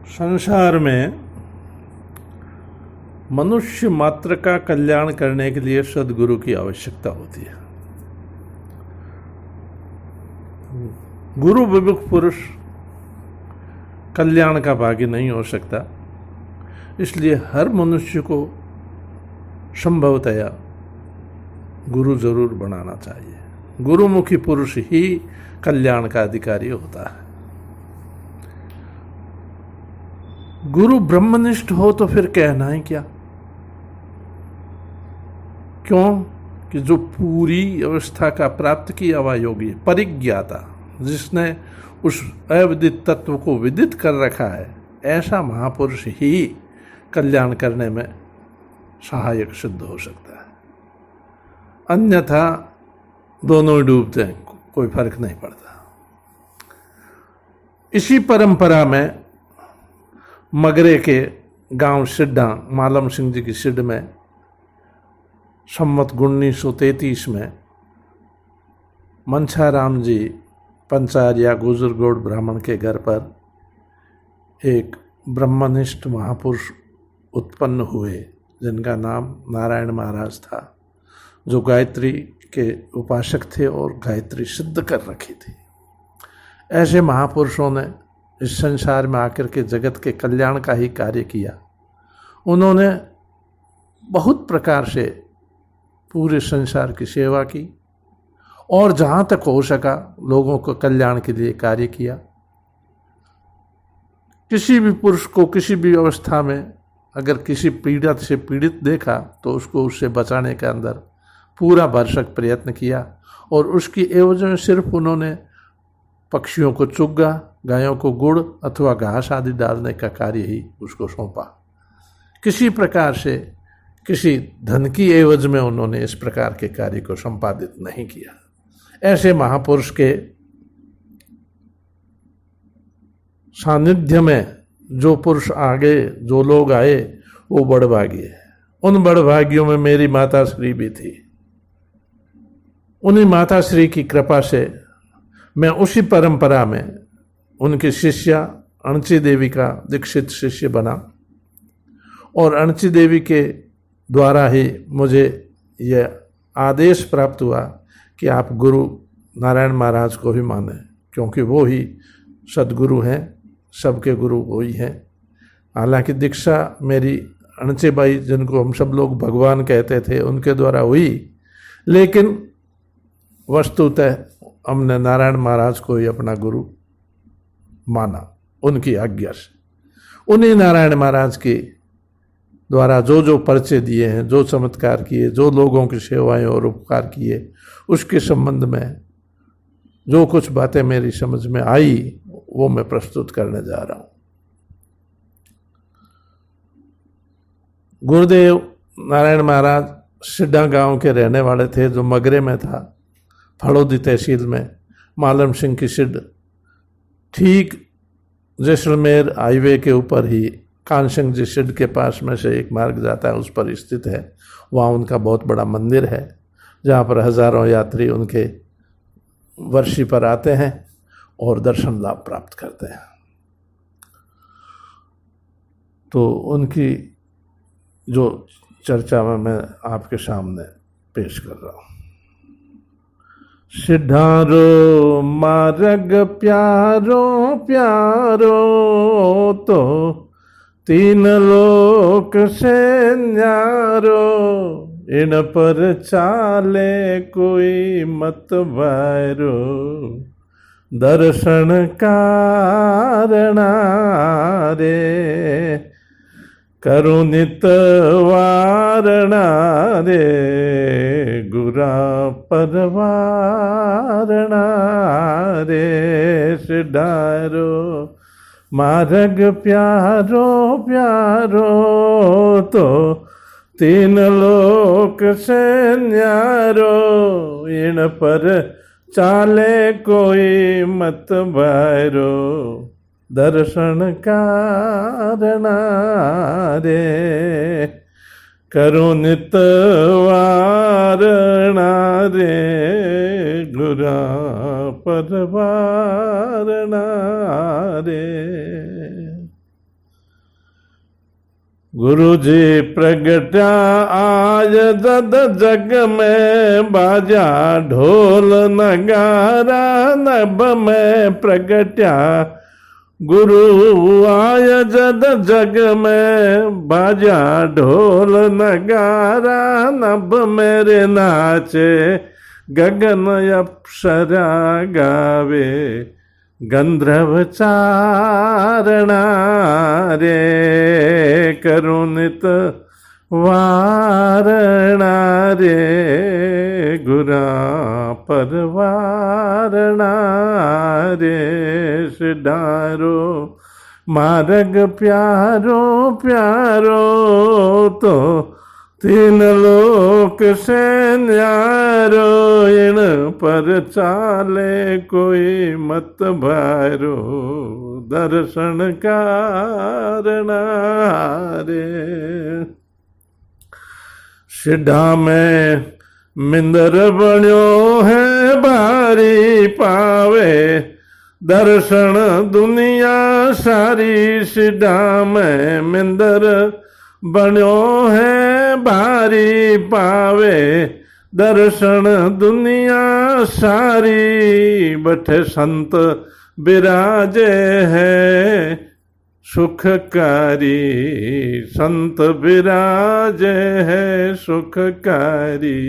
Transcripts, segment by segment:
संसार में मनुष्य मात्र का कल्याण करने के लिए सद्गुरु की आवश्यकता होती है। गुरु विमुख पुरुष कल्याण का भागी नहीं हो सकता, इसलिए हर मनुष्य को संभवतया गुरु जरूर बनाना चाहिए। गुरुमुखी पुरुष ही कल्याण का अधिकारी होता है। गुरु ब्रह्मनिष्ठ हो तो फिर कहना ही क्या। क्यों कि जो पूरी अवस्था का प्राप्त किया हुआ योगी है, परिज्ञाता, जिसने उस अविदित तत्व को विदित कर रखा है, ऐसा महापुरुष ही कल्याण करने में सहायक सिद्ध हो सकता है। अन्यथा दोनों डूबते हैं, कोई फर्क नहीं पड़ता। इसी परंपरा में मगरे के गांव सिड्डा मालम सिंह जी की सिड में संवत 1933 में मनसाराम जी पंचारिया गुजरगोड़ ब्राह्मण के घर पर एक ब्रह्मनिष्ठ महापुरुष उत्पन्न हुए, जिनका नाम नारायण महाराज था, जो गायत्री के उपासक थे और गायत्री सिद्ध कर रखी थी। ऐसे महापुरुषों ने इस संसार में आकर के जगत के कल्याण का ही कार्य किया। उन्होंने बहुत प्रकार से पूरे संसार की सेवा की और जहाँ तक हो सका लोगों को कल्याण के लिए कार्य किया। किसी भी पुरुष को किसी भी अवस्था में अगर किसी पीड़ित से पीड़ित देखा तो उसको उससे बचाने के अंदर पूरा भरसक प्रयत्न किया, और उसकी एवज में सिर्फ उन्होंने पक्षियों को चुग्गा, गायों को गुड़ अथवा घास आदि डालने का कार्य ही उसको सौंपा। किसी प्रकार से किसी धन की एवज में उन्होंने इस प्रकार के कार्य को संपादित नहीं किया। ऐसे महापुरुष के सानिध्य में जो पुरुष आगे, जो लोग आए, वो बड़भागी है। उन बड़भागियों में मेरी माता श्री भी थी। उन्हीं माता श्री की कृपा से मैं उसी परंपरा में उनकी शिष्या अणची देवी का दीक्षित शिष्य बना, और अणची देवी के द्वारा ही मुझे यह आदेश प्राप्त हुआ कि आप गुरु नारायण महाराज को ही माने, क्योंकि वो ही सद्गुरु हैं, सबके गुरु वो ही हैं। हालांकि दीक्षा मेरी अणचे बाई, जिनको हम सब लोग भगवान कहते थे, उनके द्वारा हुई, लेकिन वस्तुतः हमने नारायण महाराज को ही अपना गुरु माना उनकी आज्ञा से। उन्हीं नारायण महाराज के द्वारा जो जो परिचय दिए हैं, जो चमत्कार किए, जो लोगों की सेवाएं और उपकार किए, उसके संबंध में जो कुछ बातें मेरी समझ में आई वो मैं प्रस्तुत करने जा रहा हूँ। गुरुदेव नारायण महाराज सिड्डा गांव के रहने वाले थे, जो मगरे में था, फड़ौदी तहसील में। मालम सिंह की सिड ठीक जैसलमेर हाईवे के ऊपर ही कान सिंह जी सिड के पास में से एक मार्ग जाता है, उस पर स्थित है। वहाँ उनका बहुत बड़ा मंदिर है, जहाँ पर हजारों यात्री उनके वर्षी पर आते हैं और दर्शन लाभ प्राप्त करते हैं। तो उनकी जो चर्चा में मैं आपके सामने पेश कर रहा हूँ। सिद्धारो मार्ग प्यारो प्यारो, तो तीन लोक से न्यारो, इन पर चाले कोई मत बैरो, दर्शन कारणा रे, करुणित वारणा रे, गुरा परवारणा रे। सिद्धारो मार्ग प्यारो प्यारो, तो तीन लोक से न्यारो, इन पर चाले कोई मत बैरो, दर्शन कारणा रे, करुणित वारणा रे, गुरा परवारणा रे। गुरु जी प्रगटा आज दद जग में, बाजा ढोल नगारा नभ में प्रगट्या। गुरु आय जद जग में, बाजा ढोल नगारा नभ मेरे नाचे। गगन अप्सरा गावे गंधर्व चारणा रे, करुणित वारणा रे, गुरा परवारणा रे। सिधारो मार्ग प्यारो प्यारो, तो तीन लोक से न्यारो। इन पर चाले कोई मत भारो, दर्शन कारणा रे। सिधा में मिंदर बण्यो है भारी पावे, दर्शन दुनिया सारी। सिधा में मिंदर बण्यो है भारी पावे, दर्शन दुनिया सारी। बठे संत बिराजे है सुखकारी, संत बिराजे है सुखकारी।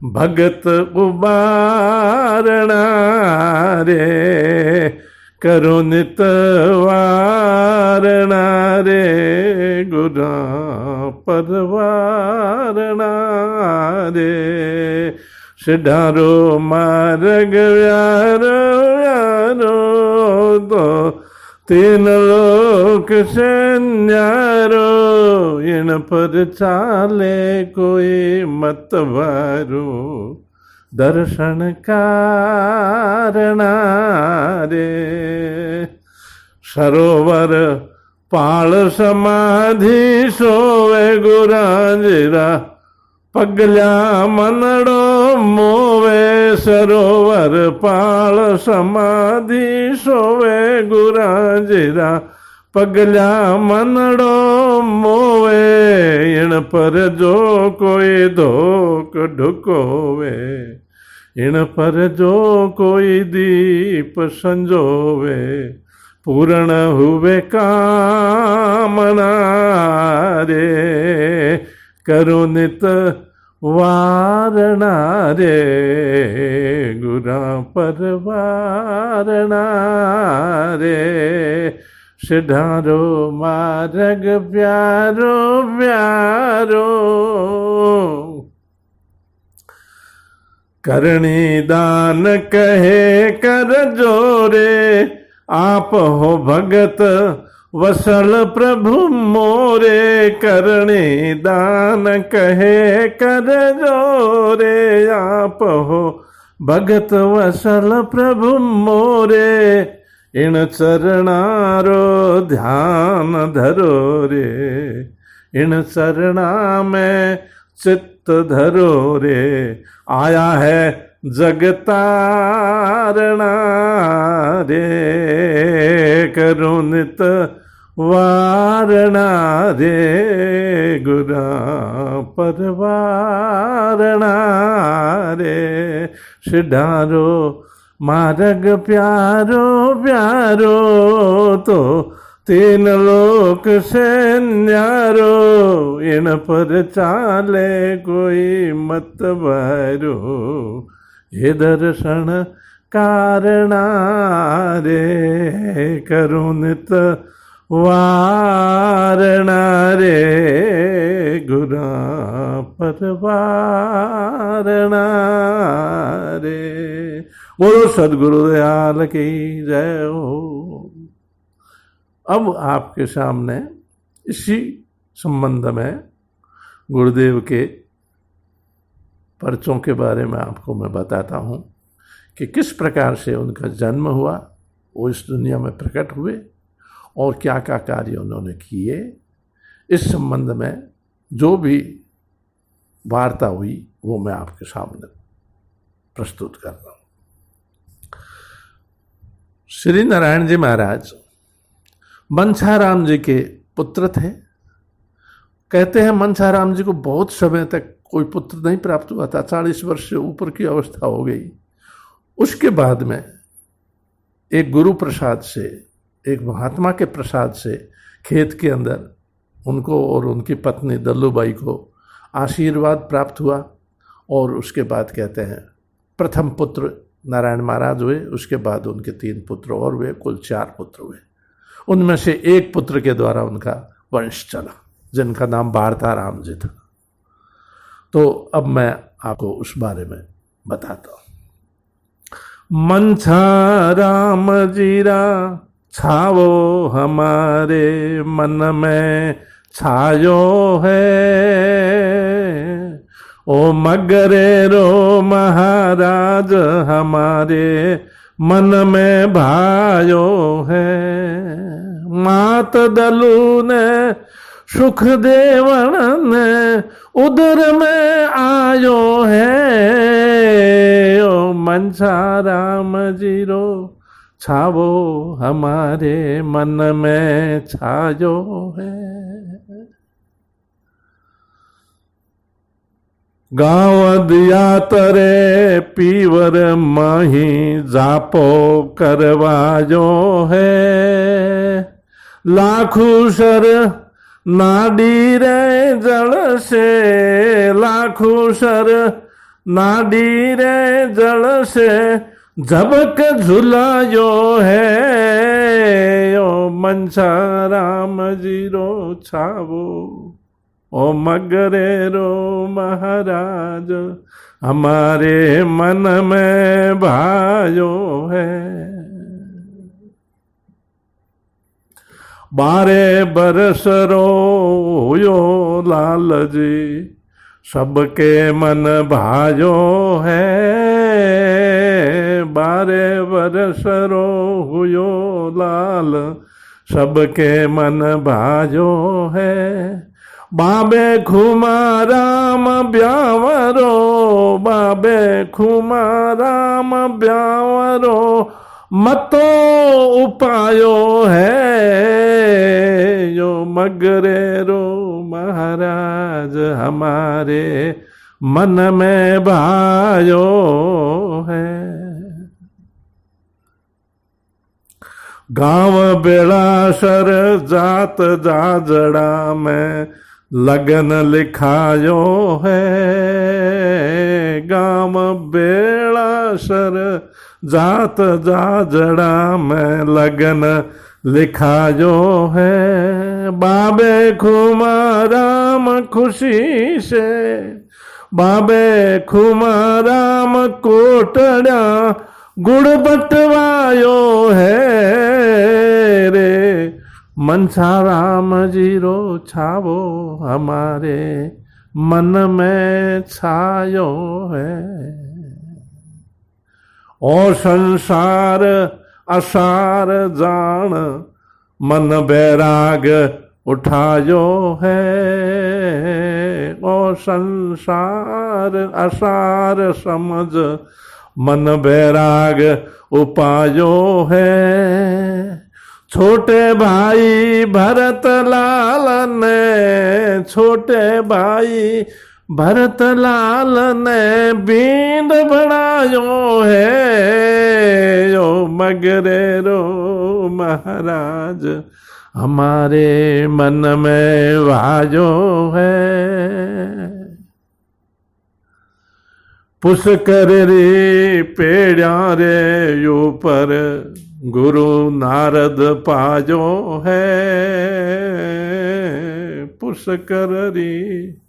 भगत उबारणा रे, करुणित वारणा रे, गुरा परवारणा रे। सिधारो मार्ग व्यारो व्यारो, तो तीन लोक से न्यारो। इन पर चाले कोई मत भारो, दर्शन कारणा रे। सरोवर पाल समाधि सोवे गुरांजरा, पगल्या मनड़ो मोवे। सरोवर पाल समाधि सोवे गुरांजरा, पगल्या मनड़ो मोवे। इन पर जो कोई धोक ढुकोवे, इन पर जो कोई दीप संजोवे। पूर्ण हुए कामना रे, करुणित वारणा रे, गुरा परवारणा रे। सिधारो मार्ग प्यारो प्यारो, करणी दान कहे कर जोरे। आप हो भगत वसल प्रभु मोरे, करणी दान कहे कर जोरे। आप हो भगत वसल प्रभु मोरे, इन चरणारो ध्यान धरो रे। इन चरणा में चित्त धरो रे, आया है जगतारणा रे। करुणित वारणा रे, गुरा परवारणा रे। सिधारो मार्ग प्यारो प्यारो, तो तीन लोक से न्यारो। इन पर चाले कोई मत भारो, हे दर्शन कारणा रे। करुणित वारणा रे, गुरा परवारणा रे। बोलो सद्गुरु दयाल की जय हो। अब आपके सामने इसी संबंध में गुरुदेव के पर्चों के बारे में आपको मैं बताता हूँ कि किस प्रकार से उनका जन्म हुआ, वो इस दुनिया में प्रकट हुए और क्या क्या कार्य उन्होंने किए। इस संबंध में जो भी वार्ता हुई वो मैं आपके सामने प्रस्तुत कर रहा हूँ। श्री नारायण जी महाराज बंछाराम जी के पुत्र थे कहते हैं मनसाराम जी को बहुत समय तक कोई पुत्र नहीं प्राप्त हुआ था, 40 वर्ष से ऊपर की अवस्था हो गई। उसके बाद में एक गुरु प्रसाद से, एक महात्मा के प्रसाद से खेत के अंदर उनको और उनकी पत्नी दल्लूबाई को आशीर्वाद प्राप्त हुआ। और उसके बाद कहते हैं प्रथम पुत्र नारायण महाराज हुए, उसके बाद उनके 3 पुत्र और हुए, कुल 4 पुत्र हुए। उनमें से एक पुत्र के द्वारा उनका वंश चला, जिनका नाम भारताराम जी था। तो अब मैं आपको उस बारे में बताता हूँ। मनसा राम जीरा छावो हमारे मन में छायो है, ओ मगरे रो महाराज हमारे मन में भायो है। मात दलू ने सुख देवन ने उदर में आयो है, ओ मनसा राम जीरो छावो हमारे मन में छायो है। गाँव दिया तरे पीवर मही जापो करवायो है, लाखुसर नाडी रे जल से, लाखुसर नाडी रे जल से झबक झुलायो है, ओ मनसा राम जीरो छावो, ओ मगरे रो महाराज हमारे मन में भायो है। 12 बरस रोयो लाल जी सबके मन भायो है, 12 बरस रोयो लाल सबके मन भायो है। बाबे खुमाराम ब्यावरो, बाबे खुमाराम ब्यावरो मतो उपायो है, यो मगरे रो महाराज हमारे मन में भायो है। गाँव बेड़ासर जात जाजड़ा में लगन लिखायो है, गाँव बेड़ासर जात जाजड़ा में लगन लिखायो है। बाबे खुमाराम खुशी से, बाबे खुमाराम कोटड़ा गुड़ बटवायो है रे, मनसा राम जीरो छावो हमारे मन में छायो है। ओ संसार असार जान मन बैराग उठायो है, ओ संसार असार समझ मन बैराग उपायो है। छोटे भाई भरत लाल ने, छोटे भाई भरत लाल ने बींद बनायो है, यो मगरे रो महाराज हमारे मन में वायो है। पुष्कर रे पेड़ा रे ऊपर गुरु नारद पायो है, पुष्कर रे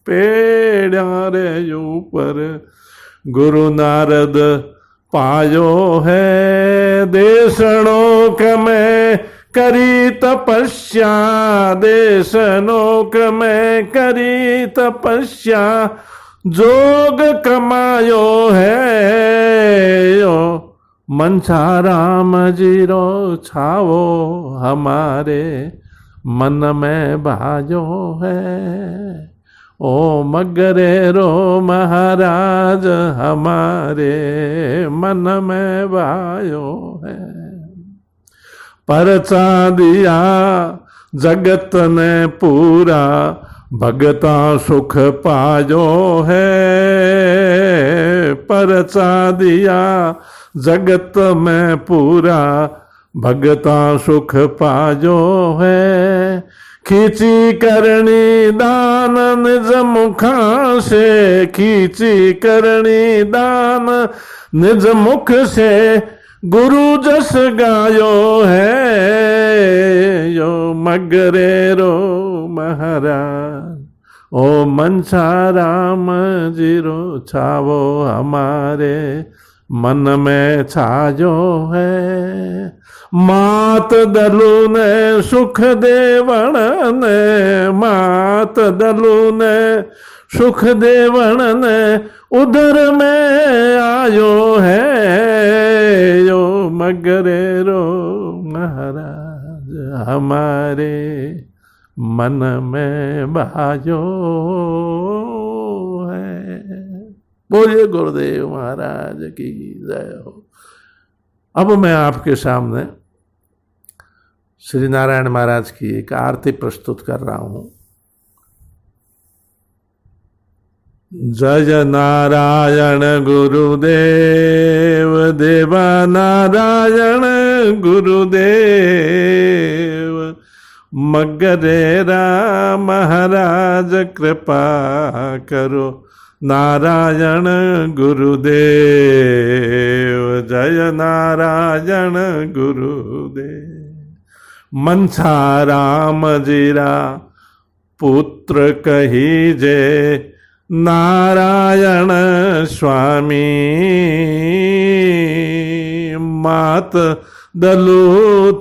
पेड़ा रे ऊपर गुरु नारद पायो है। देशनोक में करी तपस्या, देशनोक में करी तपस्या जोग कमायो है, यो मनसा राम जीरो छावो हमारे मन में भाजो है। ओ मगरे रो महाराज हमारे मन में भायो है। परचा दिया जगत ने पूरा भगता सुख पायो है, परचा दिया जगत में पूरा। भगता सुख पायो है, खींची करनी दान निज मुखा से। खींची करनी दान निज मुख से, गुरु जस गायो है। यो मगरेरो महाराज, ओ मनसा राम जीरो छावो हमारे मन में छायो है। मात दलु ने सुख देवण ने, मात दलु ने सुख देवण ने, उधर में आयो है। यो मगरेरो महाराज हमारे मन में भायो है। बोलिए गुरुदेव महाराज की जय हो। अब मैं आपके सामने श्री नारायण महाराज की एक आरती प्रस्तुत कर रहा हूं। जय नारायण गुरुदेव, देवा नारायण गुरुदेव। मगरेरा महाराज कृपा करो, नारायण गुरुदेव। जय नारायण गुरुदेव। मनसा राम जीरा पुत्र कहीजे, नारायण स्वामी। मात दलु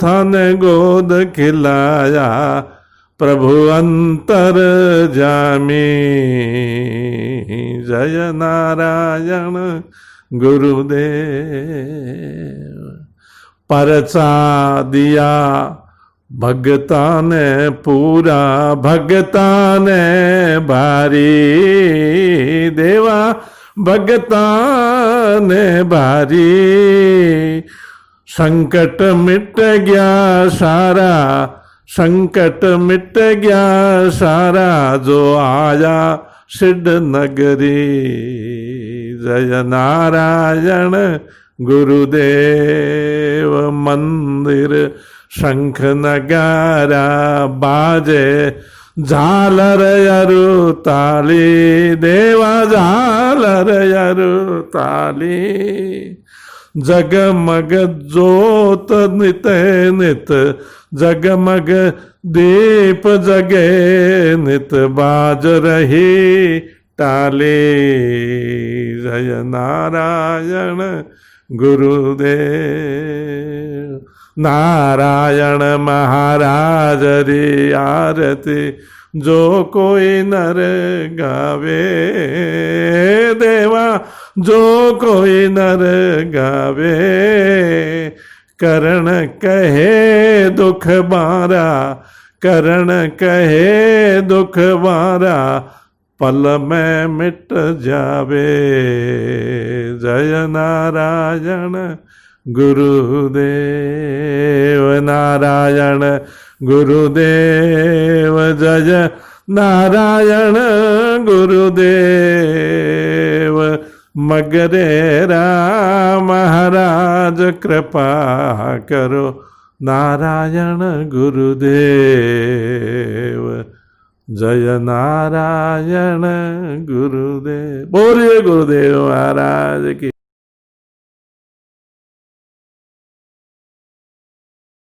थन गोद खिलाया, प्रभु अंतर जामी। जय नारायण गुरुदेव। परचा दिया भगता ने पूरा, भगता ने भारी। देवा भगता ने भारी, संकट मिट गया सारा, संकट मिट गया सारा, जो आया सिद्ध नगरी। जय नारायण गुरुदेव। मंदिर शंख नगारा बाजे, झालर यरु ताली। देवा झालर यरु ताली। जगमग जोत नित नित, जगमग दीप जगे नित, बाज रही ताली। जय नारायण गुरुदेव। नारायण महाराज री आरती, जो कोई नर गावे। देवा जो कोई नर गावे, करण कहे दुख बारा, करण कहे दुख बारा, पल में मिट जावे। जय नारायण गुरुदेव। नारायण गुरुदेव। जय नारायण गुरुदेव। मगरेरा महाराज कृपा करो, नारायण गुरुदेव। जय नारायण गुरुदेव। बोलिए गुरुदेव महाराज की।